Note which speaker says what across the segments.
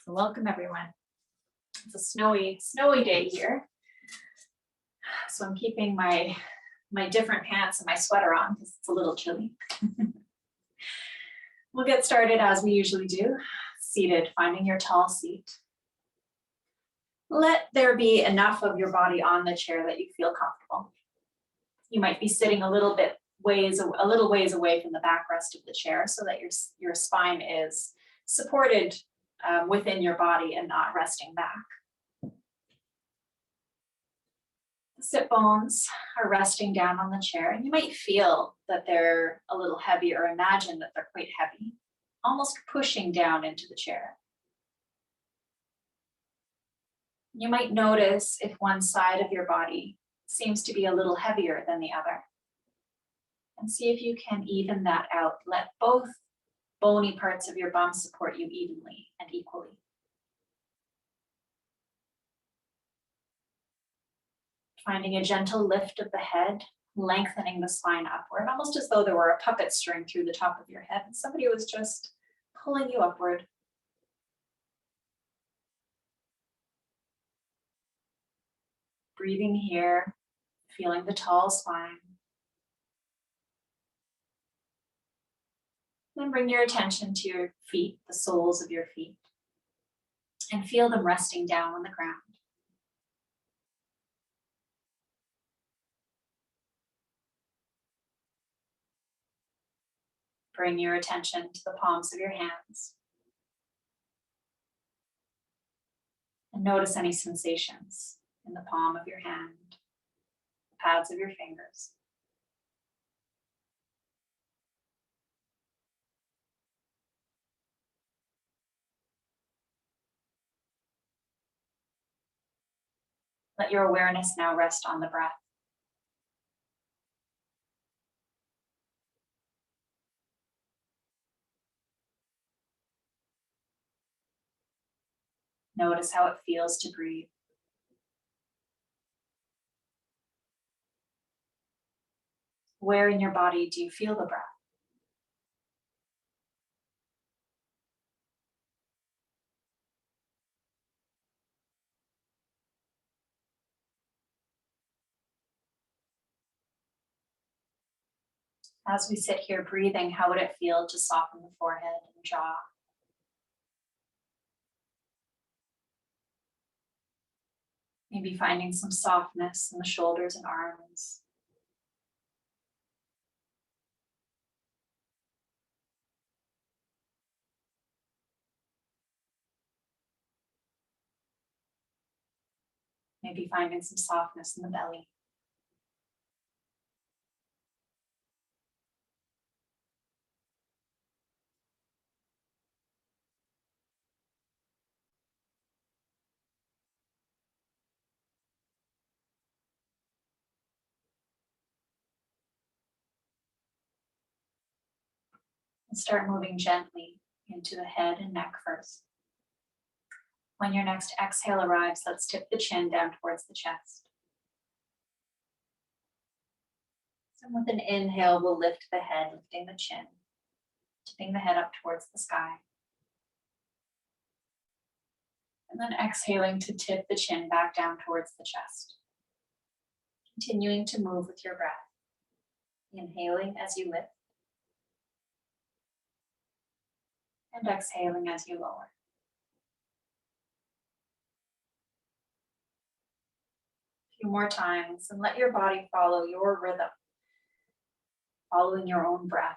Speaker 1: Welcome everyone. It's a snowy day here. So I'm keeping my different pants and my sweater on because it's a little chilly. We'll get started as we usually do. Seated, finding your tall seat. Let there be enough of your body on the chair that you feel comfortable. You might be sitting a little ways away from the backrest of the chair so that your spine is supported within your body and not resting back. The sit bones are resting down on the chair, and you might feel that they're a little heavy or imagine that they're quite heavy, almost pushing down into the chair. You might notice if one side of your body seems to be a little heavier than the other, and see if you can even that out. Let both bony parts of your bum support you evenly and equally. Finding a gentle lift of the head, lengthening the spine upward, almost as though there were a puppet string through the top of your head and somebody was just pulling you upward. Breathing here, feeling the tall spine. Then bring your attention to your feet, the soles of your feet, and feel them resting down on the ground. Bring your attention to the palms of your hands. And notice any sensations in the palm of your hand, the pads of your fingers. Let your awareness now rest on the breath. Notice how it feels to breathe. Where in your body do you feel the breath? As we sit here breathing, how would it feel to soften the forehead and jaw? Maybe finding some softness in the shoulders and arms. Maybe finding some softness in the belly. And start moving gently into the head and neck first. When your next exhale arrives, let's tip the chin down towards the chest. And with an inhale, we'll lift the head, lifting the chin, tipping the head up towards the sky. And then exhaling to tip the chin back down towards the chest. Continuing to move with your breath. Inhaling as you lift. And exhaling as you lower. A few more times and let your body follow your rhythm, following your own breath.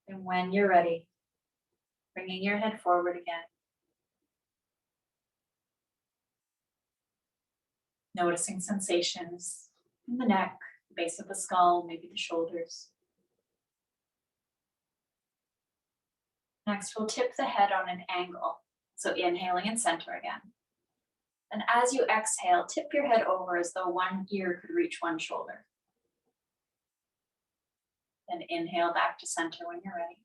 Speaker 1: And when you're ready, bringing your head forward again. Noticing sensations in the neck, the base of the skull, maybe the shoulders. Next, we'll tip the head on an angle. So inhaling in center again. And as you exhale, tip your head over as though one ear could reach one shoulder. Then inhale back to center when you're ready.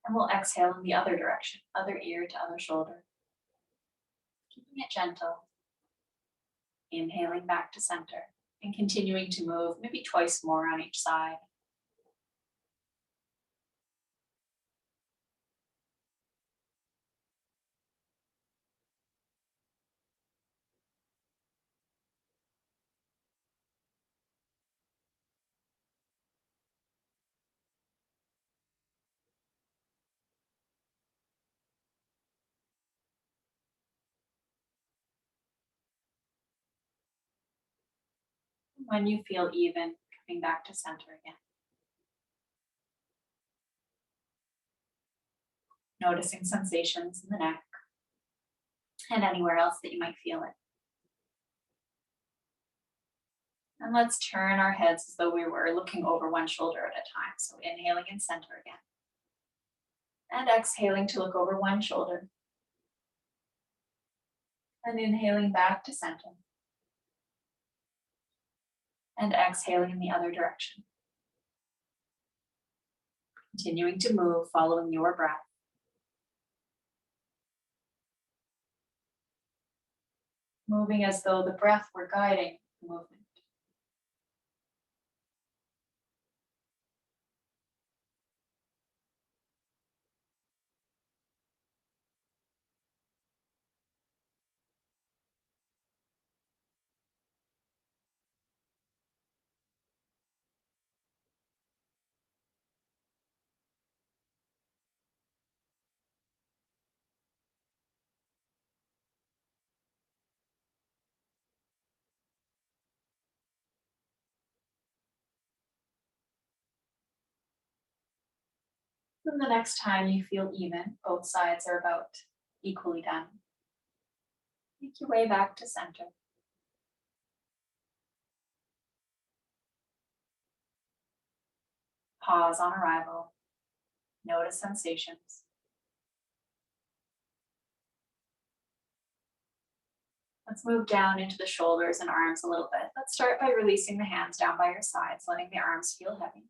Speaker 1: And we'll exhale in the other direction, other ear to other shoulder. Keeping it gentle. Inhaling back to center and continuing to move maybe twice more on each side. When you feel even, coming back to center again. Noticing sensations in the neck and anywhere else that you might feel it. And let's turn our heads as though we were looking over one shoulder at a time. So inhaling in center again. And exhaling to look over one shoulder. And inhaling back to center. And exhaling in the other direction. Continuing to move, following your breath. Moving as though the breath were guiding the movement. Then the next time you feel even, both sides are about equally done. Make your way back to center. Pause on arrival. Notice sensations. Let's move down into the shoulders and arms a little bit. Let's start by releasing the hands down by your sides, letting the arms feel heavy.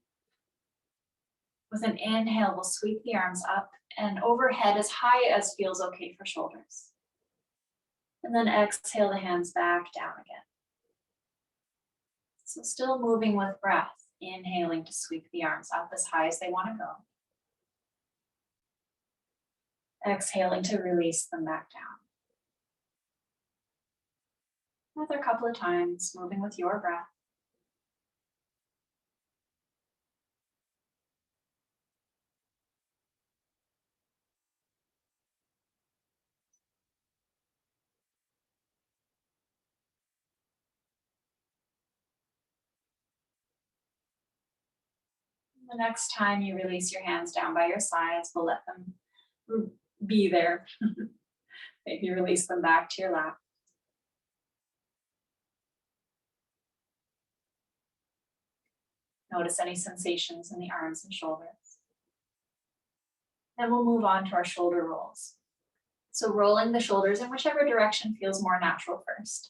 Speaker 1: With an inhale, we'll sweep the arms up and overhead as high as feels okay for shoulders. And then exhale the hands back down again. So still moving with breath, inhaling to sweep the arms up as high as they want to go. Exhaling to release them back down. Another couple of times, moving with your breath. The next time you release your hands down by your sides, we'll let them be there. Maybe release them back to your lap. Notice any sensations in the arms and shoulders. Then we'll move on to our shoulder rolls. So rolling the shoulders in whichever direction feels more natural first.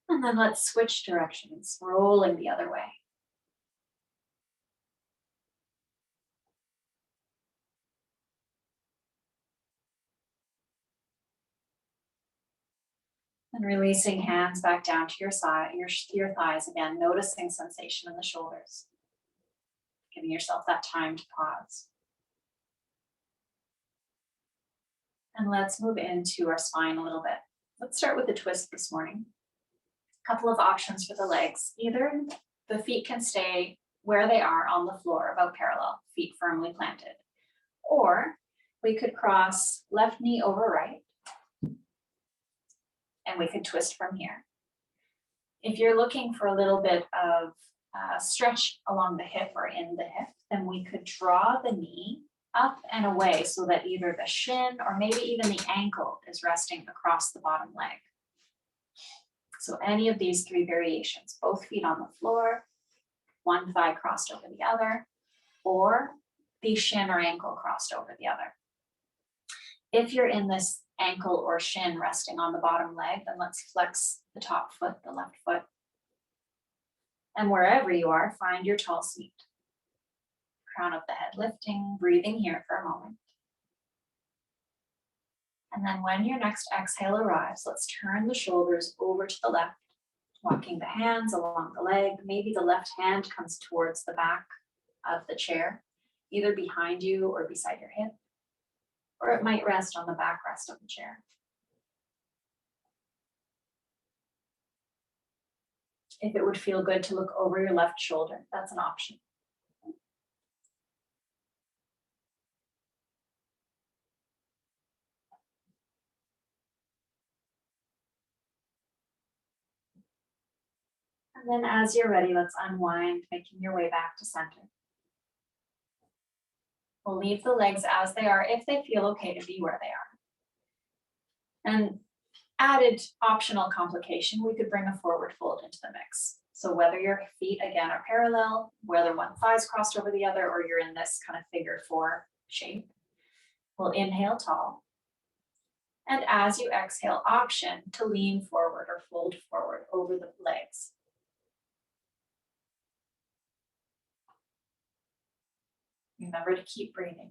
Speaker 1: And then let's switch directions, rolling the other way. And releasing hands back down to your side, your thighs again, noticing sensation in the shoulders. Giving yourself that time to pause. And let's move into our spine a little bit. Let's start with a twist this morning. A couple of options for the legs. Either the feet can stay where they are on the floor, about parallel, feet firmly planted. Or we could cross left knee over right. And we could twist from here. If you're looking for a little bit of stretch along the hip or in the hip, then we could draw the knee up and away so that either the shin or maybe even the ankle is resting across the bottom leg. So any of these three variations, both feet on the floor, one thigh crossed over the other, or the shin or ankle crossed over the other. If you're in this ankle or shin resting on the bottom leg, then let's flex the top foot, the left foot. And wherever you are, find your tall seat. Crown of the head lifting, breathing here for a moment. And then when your next exhale arrives, let's turn the shoulders over to the left, walking the hands along the leg. Maybe the left hand comes towards the back of the chair, either behind you or beside your hip, or it might rest on the backrest of the chair. If it would feel good to look over your left shoulder, that's an option. And then as you're ready, let's unwind, making your way back to center. We'll leave the legs as they are if they feel okay to be where they are. And added optional complication, we could bring a forward fold into the mix. So whether your feet again are parallel, whether one thigh's crossed over the other, or you're in this kind of figure four shape, we'll inhale tall. And as you exhale, option to lean forward or fold forward over the legs. Remember to keep breathing.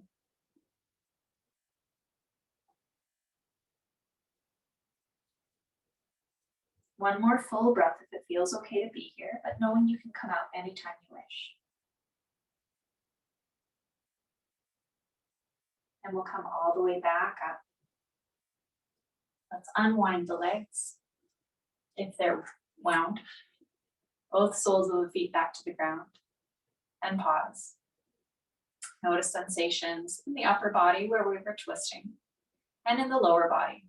Speaker 1: One more full breath if it feels okay to be here, but knowing you can come out anytime you wish. And we'll come all the way back up. Let's unwind the legs if they're wound. Both soles of the feet back to the ground. And pause. Notice sensations in the upper body where we were twisting and in the lower body.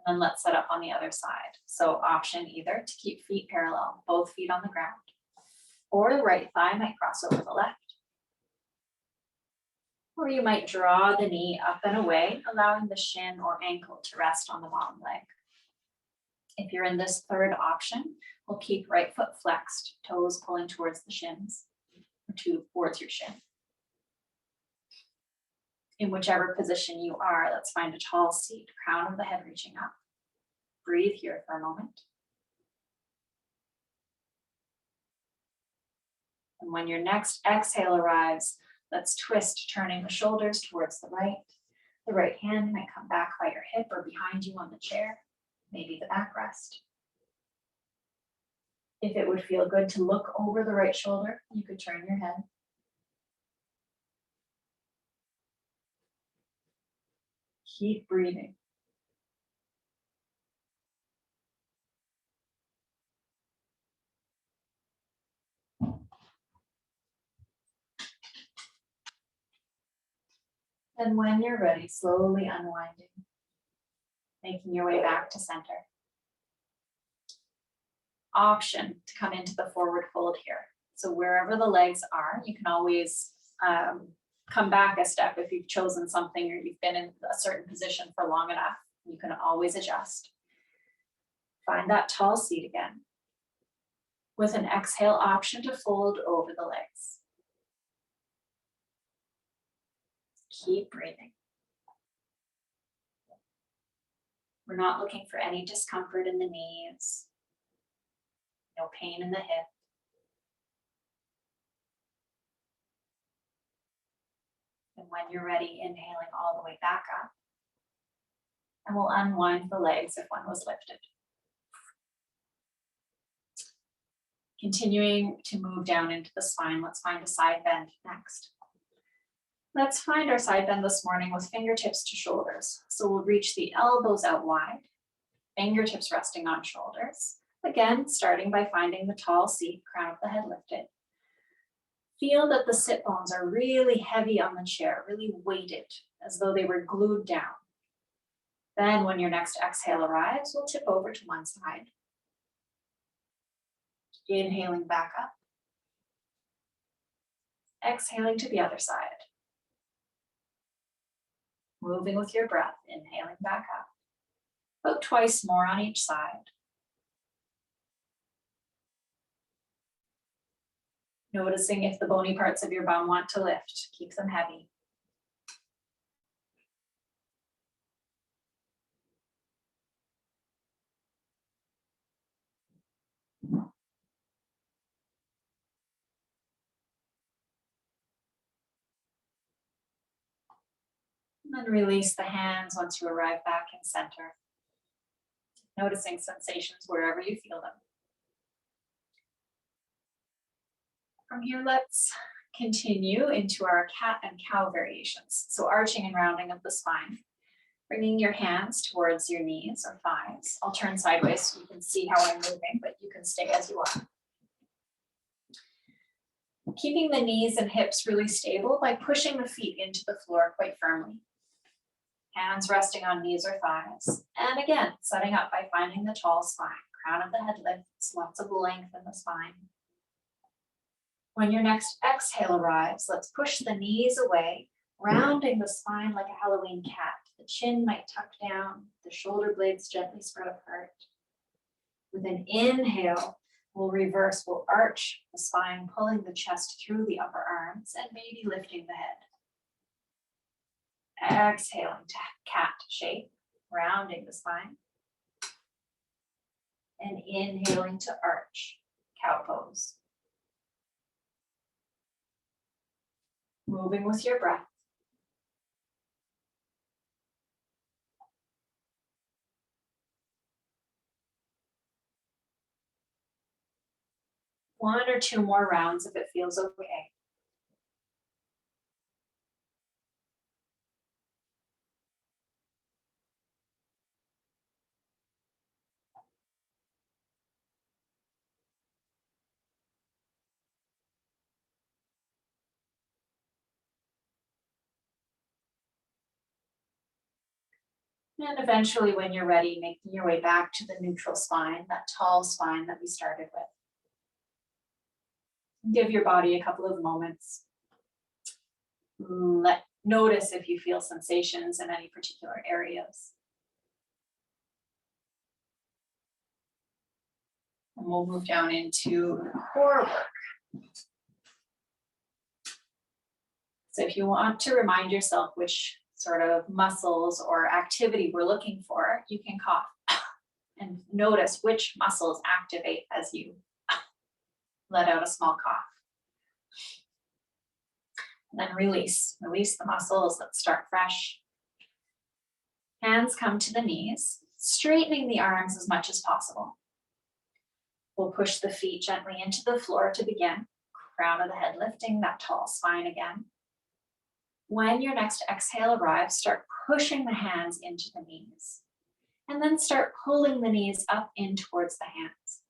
Speaker 1: And then let's set up on the other side. So option either to keep feet parallel, both feet on the ground, or the right thigh might cross over the left. Or you might draw the knee up and away, allowing the shin or ankle to rest on the bottom leg. If you're in this third option, we'll keep right foot flexed, toes pulling towards the shins, or towards your shin. In whichever position you are, let's find a tall seat, crown of the head reaching up. Breathe here for a moment. And when your next exhale arrives, let's twist, turning the shoulders towards the right. The right hand might come back by your hip or behind you on the chair, maybe the backrest. If it would feel good to look over the right shoulder, you could turn your head. Keep breathing. And when you're ready, slowly unwinding, making your way back to center. Option to come into the forward fold here. So wherever the legs are, you can always come back a step if you've chosen something or you've been in a certain position for long enough. You can always adjust. Find that tall seat again. With an exhale option to fold over the legs. Keep breathing. We're not looking for any discomfort in the knees, no pain in the hip. And when you're ready, inhaling all the way back up. And we'll unwind the legs if one was lifted. Continuing to move down into the spine, let's find a side bend next. Let's find our side bend this morning with fingertips to shoulders. So we'll reach the elbows out wide, fingertips resting on shoulders. Again, starting by finding the tall seat, crown of the head lifted. Feel that the sit bones are really heavy on the chair, really weighted, as though they were glued down. Then when your next exhale arrives, we'll tip over to one side. Inhaling back up. Exhaling to the other side. Moving with your breath, inhaling back up. About twice more on each side. Noticing if the bony parts of your bum want to lift, keep them heavy. And then release the hands once you arrive back in center. Noticing sensations wherever you feel them. From here, let's continue into our cat and cow variations. So arching and rounding of the spine. Bringing your hands towards your knees or thighs. I'll turn sideways so you can see how I'm moving, but you can stay as you are. Keeping the knees and hips really stable by pushing the feet into the floor quite firmly. Hands resting on knees or thighs. And again, setting up by finding the tall spine. Crown of the head lifts, lots of length in the spine. When your next exhale arrives, let's push the knees away, rounding the spine like a Halloween cat. The chin might tuck down, the shoulder blades gently spread apart. With an inhale, we'll reverse, we'll arch the spine, pulling the chest through the upper arms and maybe lifting the head. Exhaling to cat shape, rounding the spine. And inhaling to arch, cow pose. Moving with your breath. One or two more rounds if it feels okay. And eventually, when you're ready, making your way back to the neutral spine, that tall spine that we started with. Give your body a couple of moments. Notice if you feel sensations in any particular areas. And we'll move down into core work. So if you want to remind yourself which sort of muscles or activity we're looking for, you can cough and notice which muscles activate as you let out a small cough. And then release the muscles. Let's start fresh. Hands come to the knees, straightening the arms as much as possible. We'll push the feet gently into the floor to begin. Crown of the head lifting, that tall spine again. When your next exhale arrives, start pushing the hands into the knees. And then start pulling the knees up in towards the hands.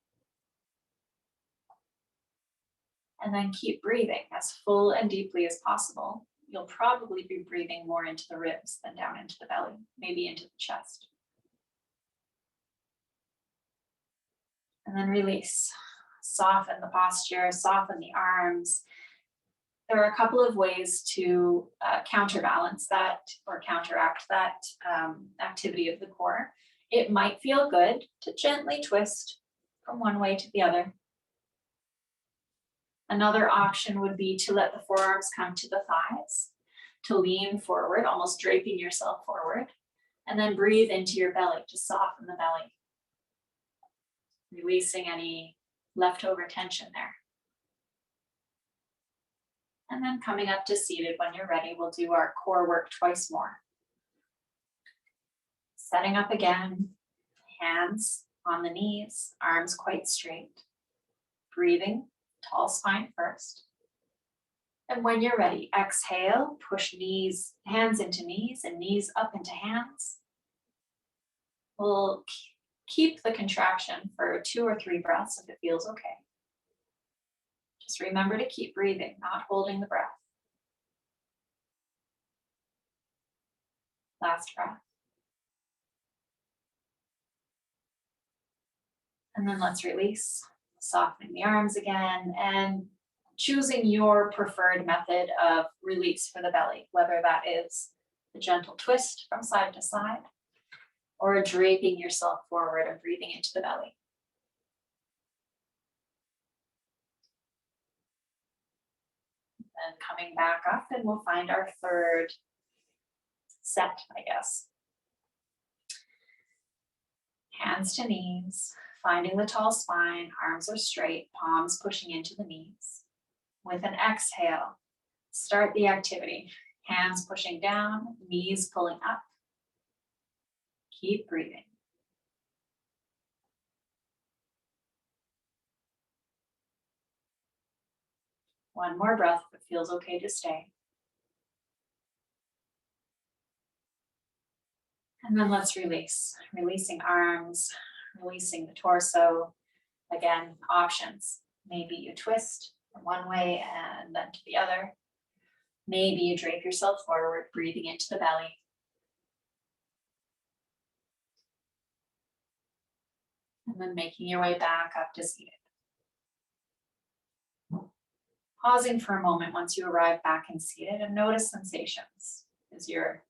Speaker 1: And then keep breathing as full and deeply as possible. You'll probably be breathing more into the ribs than down into the belly, maybe into the chest. And then release. Soften the posture, soften the arms. There are a couple of ways to counterbalance that or counteract that activity of the core. It might feel good to gently twist from one way to the other. Another option would be to let the forearms come to the thighs, to lean forward, almost draping yourself forward, and then breathe into your belly to soften the belly, releasing any leftover tension there. And then coming up to seated when you're ready, we'll do our core work twice more. Setting up again, hands on the knees, arms quite straight. Breathing, tall spine first. And when you're ready, exhale, push knees, hands into knees and knees up into hands. We'll keep the contraction for 2 or 3 breaths if it feels okay. Just remember to keep breathing, not holding the breath. Last breath. And then let's release, softening the arms again and choosing your preferred method of release for the belly, whether that is the gentle twist from side to side or draping yourself forward and breathing into the belly. then coming back up, and we'll find our third set, I guess. Hands to knees, finding the tall spine, arms are straight, palms pushing into the knees. With an exhale, start the activity. Hands pushing down, knees pulling up. Keep breathing. One more breath if it feels okay to stay. And then let's release. Releasing arms, releasing the torso. Again, options. Maybe you twist from one way and then to the other. Maybe you drape yourself forward, breathing into the belly. And then making your way back up to seated. Pausing for a moment once you arrive back in seated and notice sensations. Is your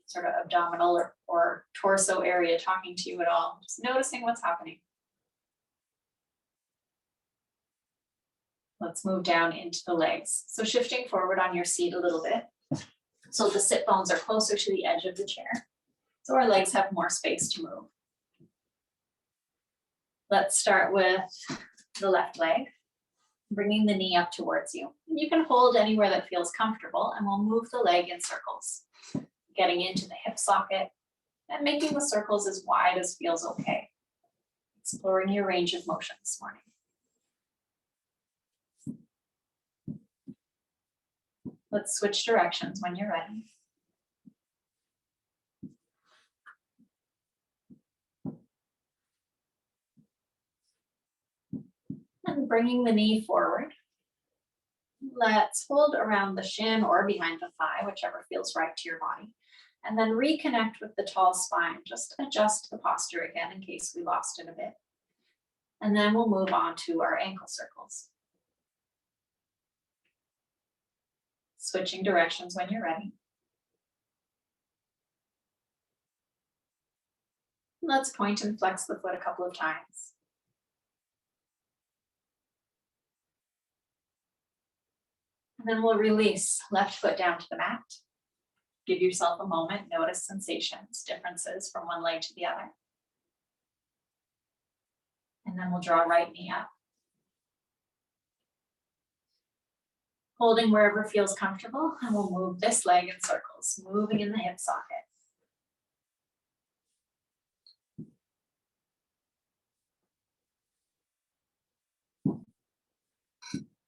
Speaker 1: sort of abdominal or torso area talking to you at all? Just noticing what's happening. Let's move down into the legs. So shifting forward on your seat a little bit. So the sit bones are closer to the edge of the chair. So our legs have more space to move. Let's start with the left leg, bringing the knee up towards you. You can hold anywhere that feels comfortable, and we'll move the leg in circles, getting into the hip socket and making the circles as wide as feels okay. Exploring your range of motion this morning. Let's switch directions when you're ready. And bringing the knee forward. Let's hold around the shin or behind the thigh, whichever feels right to your body. And then reconnect with the tall spine. Just adjust the posture again in case we lost it a bit. And then we'll move on to our ankle circles. Switching directions when you're ready. Let's point and flex the foot a couple of times. And then we'll release left foot down to the mat. Give yourself a moment, notice sensations, differences from one leg to the other. And then we'll draw right knee up. Holding wherever feels comfortable, and we'll move this leg in circles, moving in the hip socket.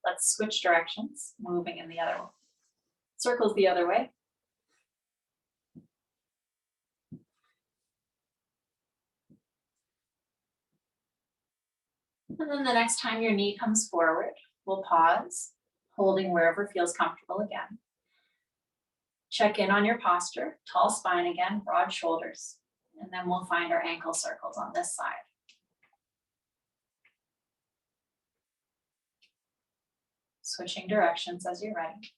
Speaker 1: Let's switch directions, moving in the other one. Circles the other way. And then the next time your knee comes forward, we'll pause, holding wherever feels comfortable again. Check in on your posture, tall spine again, broad shoulders, and then we'll find our ankle circles on this side. Switching directions as you're ready.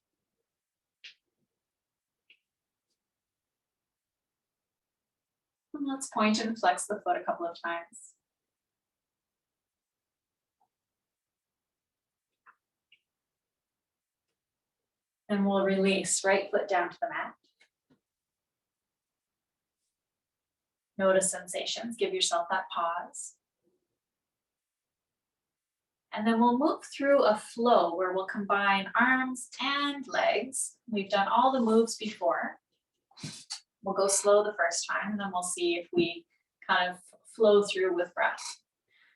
Speaker 1: And let's point and flex the foot a couple of times. And we'll release right foot down to the mat. Notice sensations, give yourself that pause. And then we'll move through a flow where we'll combine arms and legs. We've done all the moves before. We'll go slow the first time, and then we'll see if we kind of flow through with breath.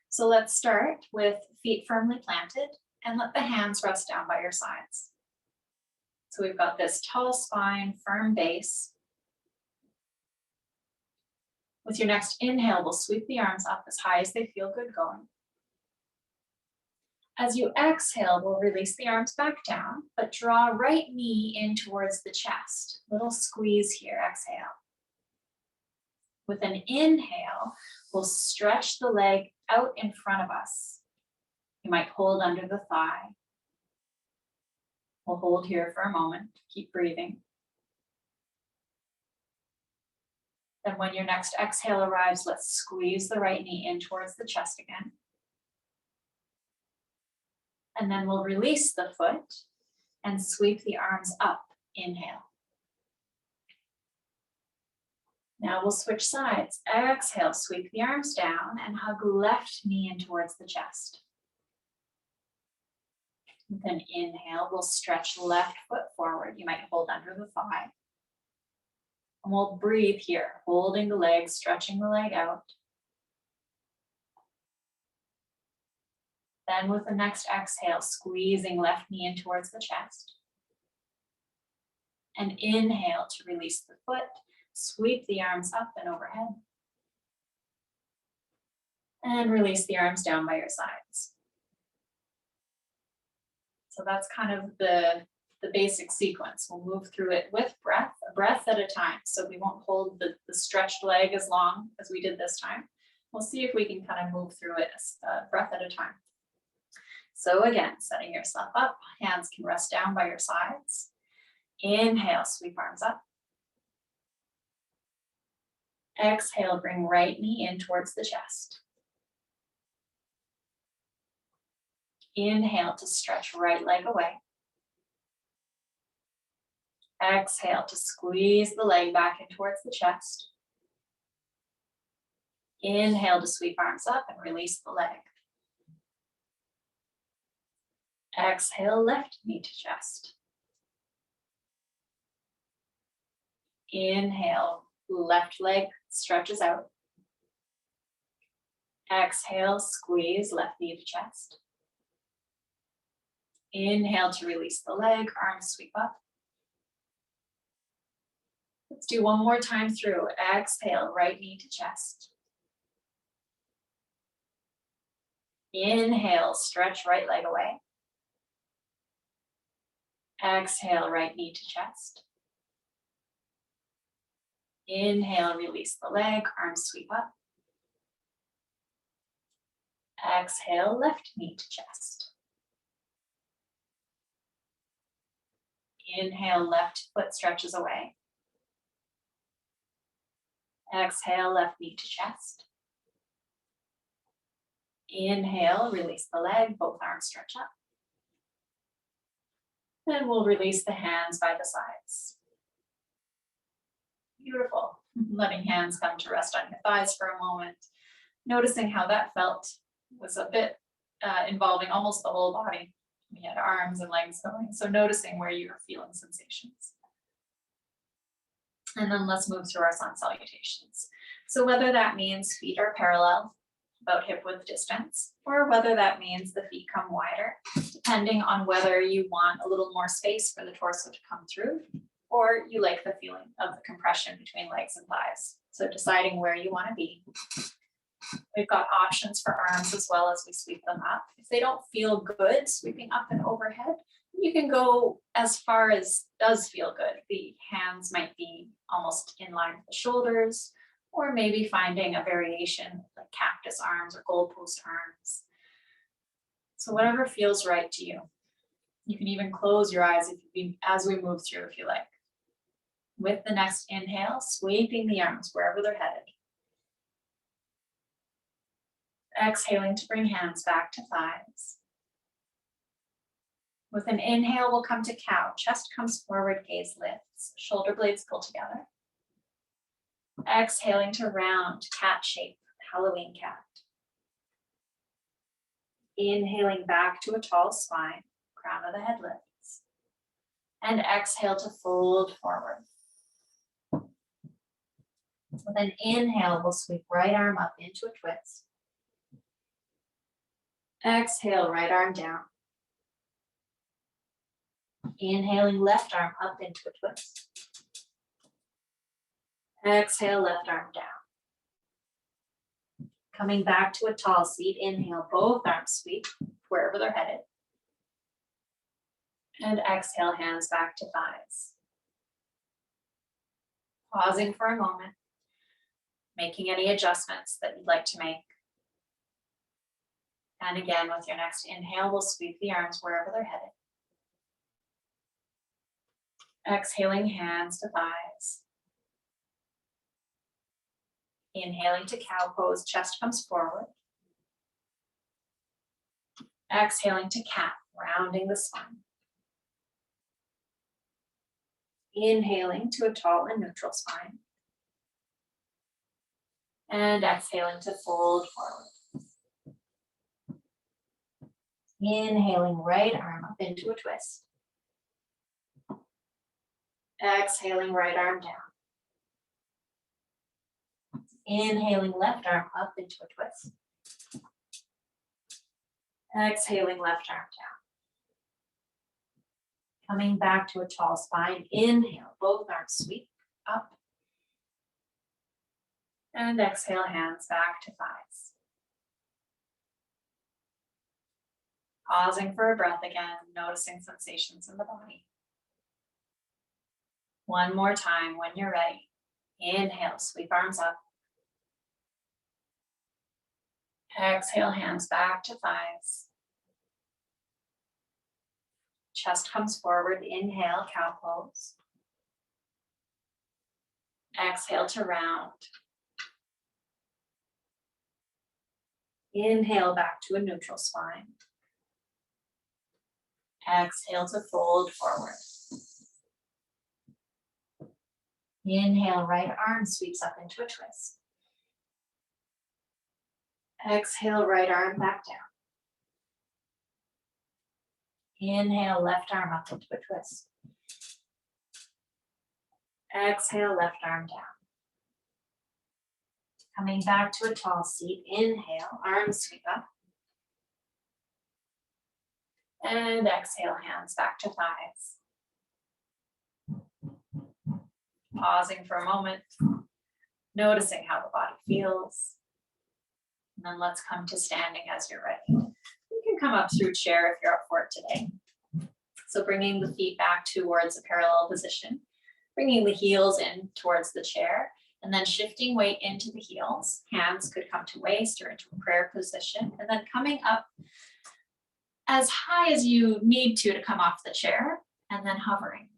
Speaker 1: So let's start with feet firmly planted and let the hands rest down by your sides. So we've got this tall spine, firm base. With your next inhale, we'll sweep the arms up as high as they feel good going. As you exhale, we'll release the arms back down, but draw right knee in towards the chest. Little squeeze here, exhale. With an inhale, we'll stretch the leg out in front of us. You might hold under the thigh. We'll hold here for a moment, keep breathing. Then when your next exhale arrives, let's squeeze the right knee in towards the chest again. And then we'll release the foot And sweep the arms up, inhale. Now we'll switch sides. Exhale, sweep the arms down and hug left knee in towards the chest. Then inhale, we'll stretch left foot forward. You might hold under the thigh. And we'll breathe here, holding the leg, stretching the leg out. Then with the next exhale, squeezing left knee in towards the chest. And inhale to release the foot, sweep the arms up and overhead. And release the arms down by your sides. So that's kind of the basic sequence. We'll move through it with breath, a breath at a time. So we won't hold the stretched leg as long as we did this time. We'll see if we can kind of move through it a breath at a time. So again, setting yourself up, hands can rest down by your sides. Inhale, sweep arms up. Exhale, bring right knee in towards the chest. Inhale to stretch right leg away. Exhale to squeeze the leg back in towards the chest. Inhale to sweep arms up and release the leg. Exhale, left knee to chest. Inhale, left leg stretches out. Exhale, squeeze left knee to chest. Inhale to release the leg, arms sweep up. Let's do one more time through. Exhale, right knee to chest. Inhale, stretch right leg away. Exhale, right knee to chest. Inhale, release the leg, arms sweep up. Exhale, left knee to chest. Inhale, left foot stretches away. Exhale, left knee to chest. Inhale, release the leg, both arms stretch up. Then we'll release the hands by the sides. Beautiful. Letting hands come to rest on your thighs for a moment. Noticing how that felt was a bit involving almost the whole body. We had arms and legs going. So noticing where you're feeling sensations. And then let's move through our sun salutations. So whether that means feet are parallel, about hip width distance, or whether that means the feet come wider, depending on whether you want a little more space for the torso to come through, or you like the feeling of the compression between legs and thighs. So deciding where you want to be. We've got options for arms as well as we sweep them up. If they don't feel good sweeping up and overhead, you can go as far as does feel good. The hands might be almost in line with the shoulders, or maybe finding a variation like cactus arms or goalpost arms. So whatever feels right to you. You can even close your eyes as we move through if you like. With the next inhale, sweeping the arms wherever they're headed. Exhaling to bring hands back to thighs. With an inhale, we'll come to cow. Chest comes forward, gaze lifts. Shoulder blades pull together. Exhaling to round, cat shape, Halloween cat. Inhaling back to a tall spine, crown of the head lifts. And exhale to fold forward. With an inhale, we'll sweep right arm up into a twist. Exhale, right arm down. Inhaling left arm up into a twist. Exhale, left arm down. Coming back to a tall seat, inhale, both arms sweep wherever they're headed. And exhale, hands back to thighs. Pausing for a moment, making any adjustments that you'd like to make. And again, with your next inhale, we'll sweep the arms wherever they're headed. Exhaling, hands to thighs. Inhaling to cow pose, chest comes forward. Exhaling to cat, rounding the spine. Inhaling to a tall and neutral spine. And exhaling to fold forward. Inhaling right arm up into a twist. Exhaling right arm down. Inhaling left arm up into a twist. Exhaling left arm down. Coming back to a tall spine. Inhale, both arms sweep up. And exhale, hands back to thighs. Pausing for a breath again, noticing sensations in the body. One more time when you're ready. Inhale, sweep arms up. Exhale, hands back to thighs. Chest comes forward. Inhale, cow pose. Exhale to round. Inhale back to a neutral spine. Exhale to fold forward. Inhale, right arm sweeps up into a twist. Exhale, right arm back down. Inhale, left arm up into a twist. Exhale, left arm down. Coming back to a tall seat. Inhale, arms sweep up. And exhale, hands back to thighs. Pausing for a moment, noticing how the body feels. And then let's come to standing as you're ready. You can come up through chair if you're up for it today. So bringing the feet back towards a parallel position, bringing the heels in towards the chair, and then shifting weight into the heels. Hands could come to waist or into a prayer position, and then coming up as high as you need to come off the chair, and then hovering.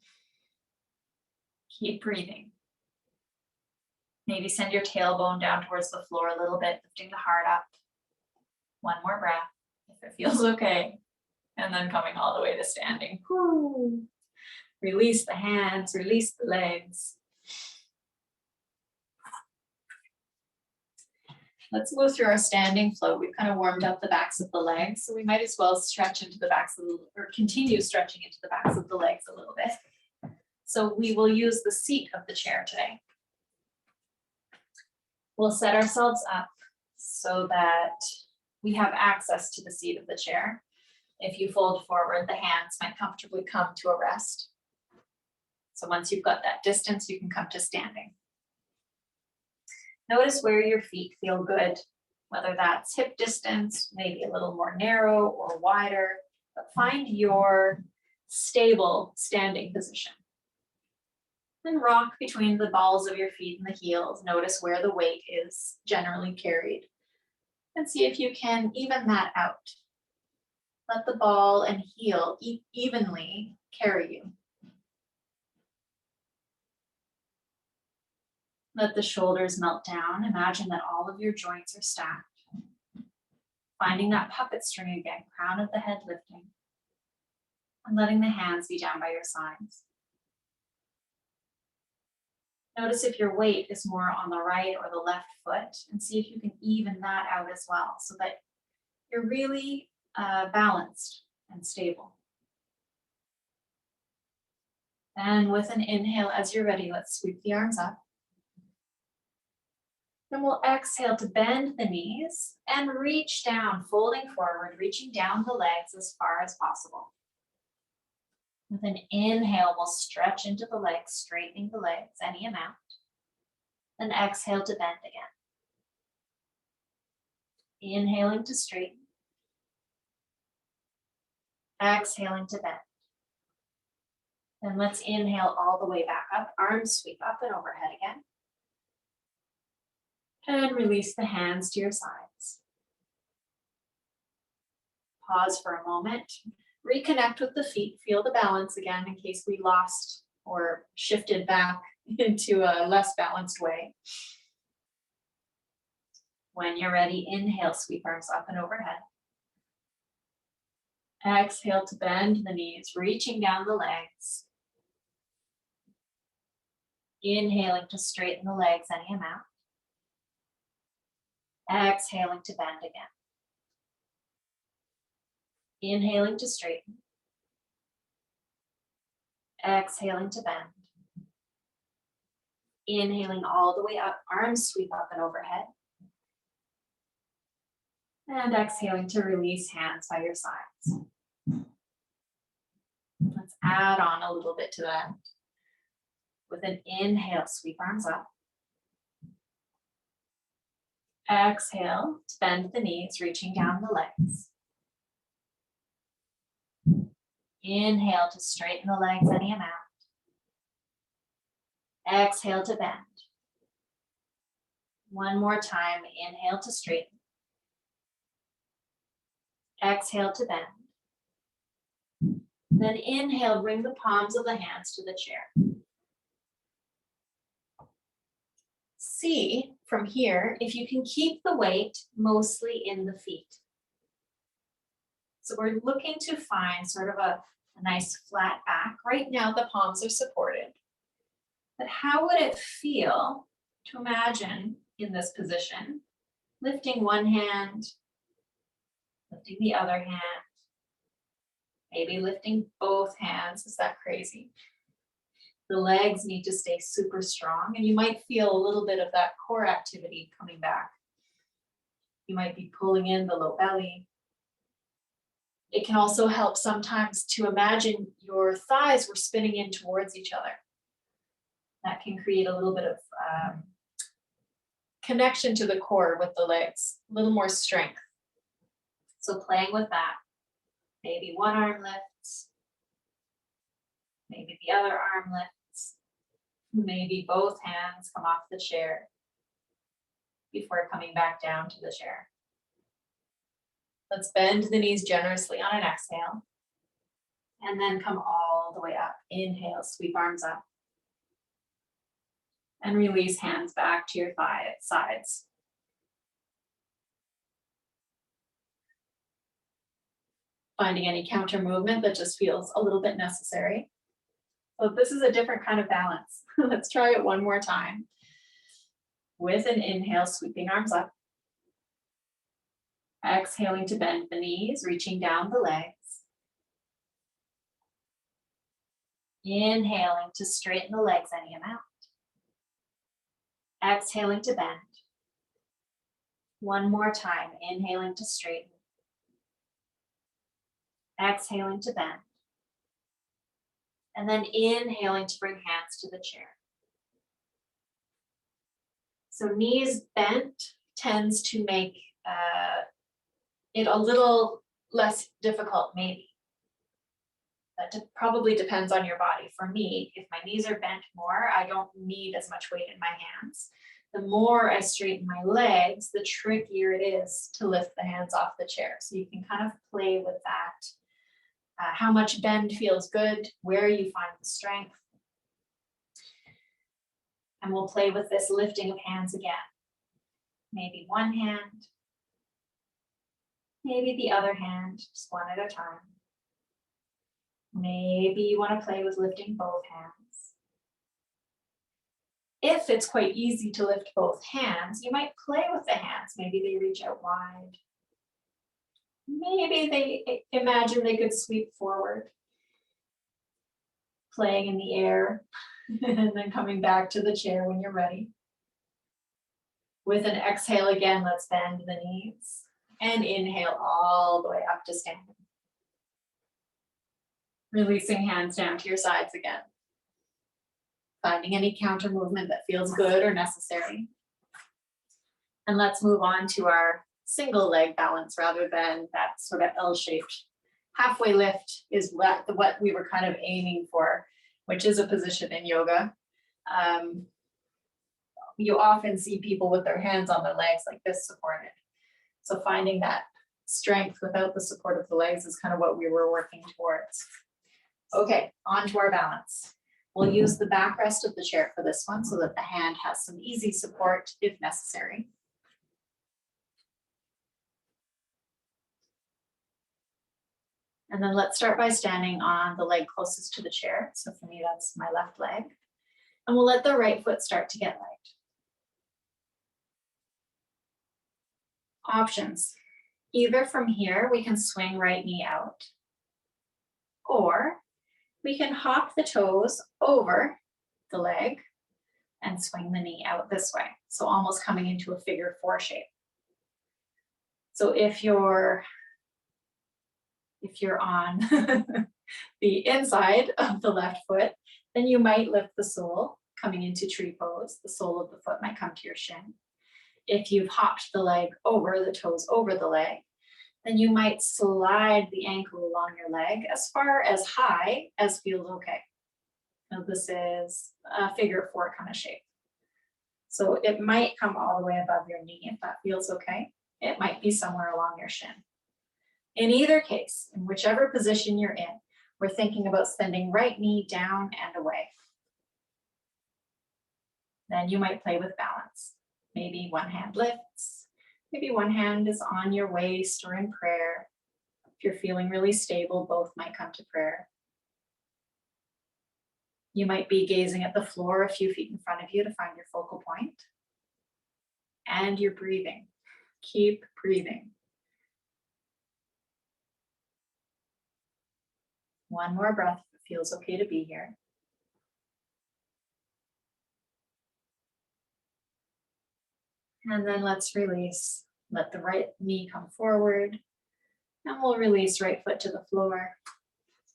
Speaker 1: Keep breathing. Maybe send your tailbone down towards the floor a little bit, lifting the heart up. One more breath, if it feels okay. And then coming all the way to standing. Whew. Release the hands, release the legs. Let's move through our standing flow. We've kind of warmed up the backs of the legs, so we might as well stretch into the backs of the, or continue stretching into the backs of the legs a little bit. So we will use the seat of the chair today. We'll set ourselves up so that we have access to the seat of the chair. If you fold forward, the hands might comfortably come to a rest. So once you've got that distance, you can come to standing. Notice where your feet feel good, whether that's hip distance, maybe a little more narrow or wider, but find your stable standing position. Then rock between the balls of your feet and the heels. Notice where the weight is generally carried. And see if you can even that out. Let the ball and heel evenly carry you. Let the shoulders melt down. Imagine that all of your joints are stacked. Finding that puppet string again, crown of the head lifting. And letting the hands be down by your sides. Notice if your weight is more on the right or the left foot, and see if you can even that out as well, so that you're really balanced and stable. And with an inhale, as you're ready, let's sweep the arms up. Then we'll exhale to bend the knees and reach down, folding forward, reaching down the legs as far as possible. With an inhale, we'll stretch into the legs, straightening the legs any amount. Then exhale to bend again. Inhaling to straighten. Exhaling to bend. Then let's inhale all the way back up. Arms sweep up and overhead again. And release the hands to your sides. Pause for a moment. Reconnect with the feet. Feel the balance again in case we lost or shifted back into a less balanced way. When you're ready, inhale, sweep arms up and overhead. Exhale to bend the knees, reaching down the legs. Inhaling to straighten the legs any amount. Exhaling to bend again. Inhaling to straighten. Exhaling to bend. Inhaling all the way up, arms sweep up and overhead. And exhaling to release hands by your sides. Let's add on a little bit to that. With an inhale, sweep arms up. Exhale to bend the knees, reaching down the legs. Inhale to straighten the legs any amount. Exhale to bend. One more time, inhale to straighten. Exhale to bend. Then inhale, bring the palms of the hands to the chair. See from here if you can keep the weight mostly in the feet. So we're looking to find sort of a nice flat back. Right now the palms are supported. But how would it feel to imagine in this position, lifting one hand, lifting the other hand, maybe lifting both hands? Is that crazy? The legs need to stay super strong, and you might feel a little bit of that core activity coming back. You might be pulling in the low belly. It can also help sometimes to imagine your thighs were spinning in towards each other. That can create a little bit of connection to the core with the legs, a little more strength. So playing with that, maybe one arm lifts, maybe the other arm lifts, maybe both hands come off the chair before coming back down to the chair. Let's bend the knees generously on an exhale, and then come all the way up. Inhale, sweep arms up. And release hands back to your sides. Finding any counter movement that just feels a little bit necessary. So this is a different kind of balance. Let's try it one more time. With an inhale, sweeping arms up. Exhaling to bend the knees, reaching down the legs. Inhaling to straighten the legs any amount. Exhaling to bend. One more time, inhaling to straighten. Exhaling to bend. And then inhaling to bring hands to the chair. So knees bent tends to make it a little less difficult, maybe. That probably depends on your body. For me, if my knees are bent more, I don't need as much weight in my hands. The more I straighten my legs, the trickier it is to lift the hands off the chair. So you can kind of play with that. How much bend feels good, where you find the strength. And we'll play with this lifting of hands again. Maybe one hand, maybe the other hand, just one at a time. Maybe you want to play with lifting both hands. If it's quite easy to lift both hands, you might play with the hands. Maybe they reach out wide. Maybe they imagine they could sweep forward, playing in the air, and then coming back to the chair when you're ready. With an exhale again, let's bend the knees and inhale all the way up to standing. Releasing hands down to your sides again. Finding any counter movement that feels good or necessary. And let's move on to our single leg balance rather than that sort of L-shaped. Halfway lift is what we were kind of aiming for, which is a position in yoga. You often see people with their hands on their legs like this supported. So finding that strength without the support of the legs is kind of what we were working towards. Okay, on to our balance. We'll use the backrest of the chair for this one so that the hand has some easy support if necessary. And then let's start by standing on the leg closest to the chair. So for me, that's my left leg. And we'll let the right foot start to get light. Options. Either from here, we can swing right knee out, or we can hop the toes over the leg and swing the knee out this way. So almost coming into a figure 4 shape. So if you're on the inside of the left foot, then you might lift the sole coming into tree pose. The sole of the foot might come to your shin. If you've hopped the leg over, the toes over the leg, then you might slide the ankle along your leg as far as high as feels okay. Now this is a figure 4 kind of shape. So it might come all the way above your knee if that feels okay. It might be somewhere along your shin. In either case, in whichever position you're in, we're thinking about sending right knee down and away. Then you might play with balance. Maybe one hand lifts, maybe one hand is on your waist or in prayer. If you're feeling really stable, both might come to prayer. You might be gazing at the floor a few feet in front of you to find your focal point. And you're breathing. Keep breathing. One more breath if it feels okay to be here. And then let's release. Let the right knee come forward. And we'll release right foot to the floor,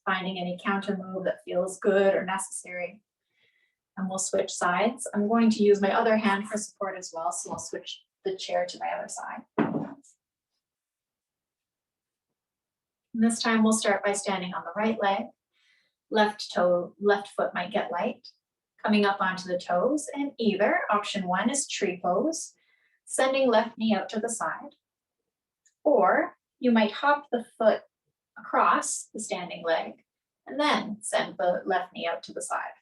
Speaker 1: finding any counter move that feels good or necessary. And we'll switch sides. I'm going to use my other hand for support as well, so I'll switch the chair to my other side. And this time we'll start by standing on the right leg. Left foot might get light. Coming up onto the toes, and either option 1 is tree pose, sending left knee out to the side. Or you might hop the foot across the standing leg and then send the left knee out to the side.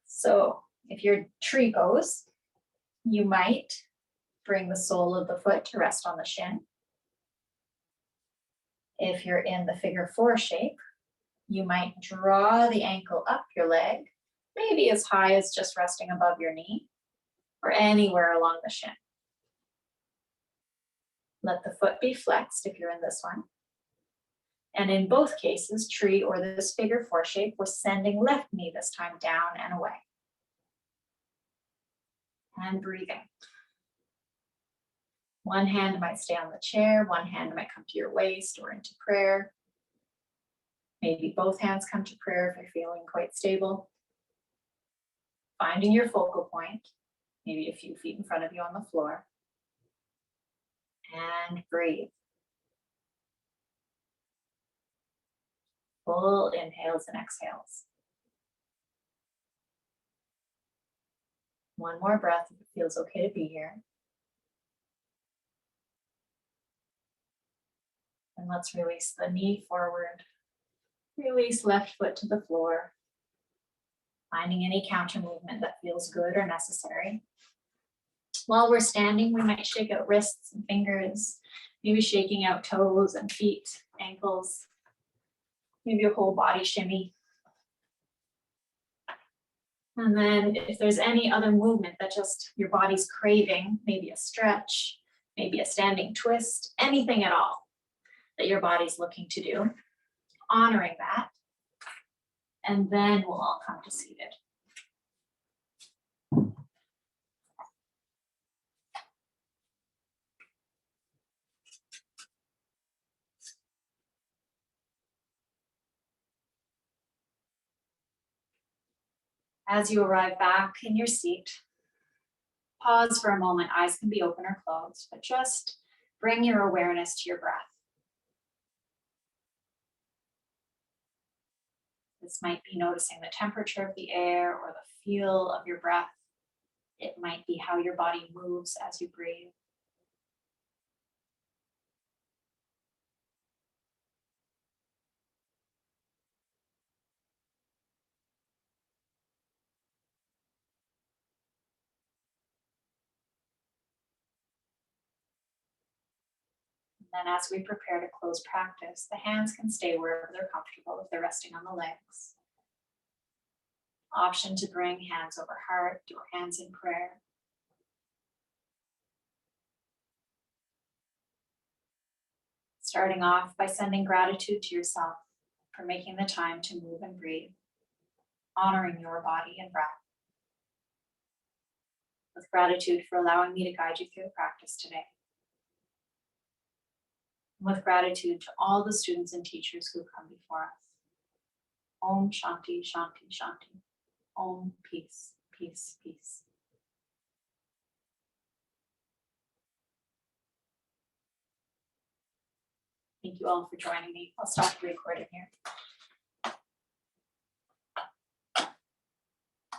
Speaker 1: So if you're tree pose, you might bring the sole of the foot to rest on the shin. If you're in the figure 4 shape, you might draw the ankle up your leg, maybe as high as just resting above your knee, or anywhere along the shin. Let the foot be flexed if you're in this one. And in both cases, tree or this figure 4 shape, we're sending left knee this time down and away. And breathing. One hand might stay on the chair, one hand might come to your waist or into prayer. Maybe both hands come to prayer if you're feeling quite stable. Finding your focal point, maybe a few feet in front of you on the floor. And breathe. Full inhales and exhales. One more breath if it feels okay to be here. And let's release the knee forward. Release left foot to the floor. Finding any counter movement that feels good or necessary. While we're standing, we might shake out wrists and fingers, maybe shaking out toes and feet, ankles, maybe a whole body shimmy. And then if there's any other movement that just your body's craving, maybe a stretch, maybe a standing twist, anything at all that your body's looking to do, honoring that, and then we'll all come to seated. As you arrive back in your seat, pause for a moment. Eyes can be open or closed, but just bring your awareness to your breath. This might be noticing the temperature of the air or the feel of your breath. It might be how your body moves as you breathe. Then as we prepare to close practice, the hands can stay wherever they're comfortable if they're resting on the legs. Option to bring hands over heart or hands in prayer. Starting off by sending gratitude to yourself for making the time to move and breathe, honoring your body and breath. With gratitude for allowing me to guide you through the practice today. With gratitude to all the students and teachers who come before us. Om Shanti, Shanti, Shanti. Om peace, peace, peace. Thank you all for joining me. I'll stop the recording here.